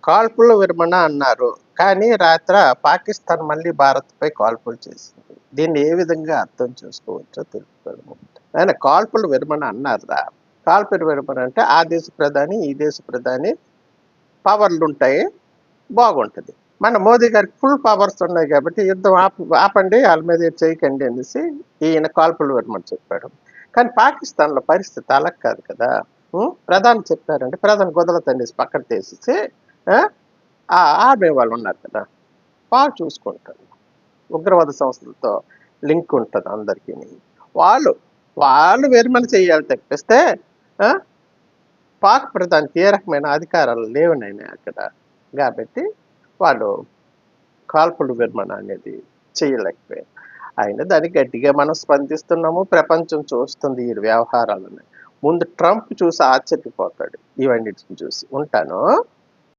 కాల్పుల విరమణ అన్నారు. కానీ రాత్ర పాకిస్తాన్ మళ్ళీ భారత్‌పై కాల్పులు చేసింది. దీన్ని ఏ విధంగా అర్థం చేసుకోవచ్చో తెలుపుతాను. ఆయన కాల్పుల విరమణ అన్నారురా. కాల్పుల విరమణ అంటే ఆ దేశ ప్రధాని, ఈ దేశ ప్రధాని పవర్లుంటాయి. బాగుంటది. మన మోదీ గారికి ఫుల్ పవర్స్ ఉన్నాయి కాబట్టి యుద్ధం ఆపండి ఆళ్ళ మీద ఏటి చేయకండి అనేసి ఈయన కాల్పుల విరమణ చెప్పాడు. కానీ పాకిస్తాన్‌లో పరిస్థితి అలా కాదు కదా! ప్రధాని చెప్పారంటే ప్రధాని గొదల తన్నేసి పక్కన తేసేసి ఆ! ఆ ఆర్మీ వాళ్ళున్నారు కదా! వాళ్ళు చూసుకుంటారు. ఉగ్రవాద సంస్థలతో లింక్ ఉంటది అందరికిని. వాళ్ళు, వాళ్ళు విరమణ చేయాలి తప్పిస్తే ఆ! పాక్ ప్రధానికి ఏ రకమైన అధికారాలు లేవు నాయనా అక్కడ. గాబట్టి వాళ్ళు కాల్పుల విరమణ అనేది చేయలేకపోయారు. అయినా దానికి గట్టిగా మనం స్పందిస్తున్నాము. ప్రపంచం చూస్తుంది ఈ వ్యవహారాలను. ముందు ట్రంప్ చూసి ఆశ్చర్యపోతాడు ఇవన్నిటిని చూసి. ఉంటాను.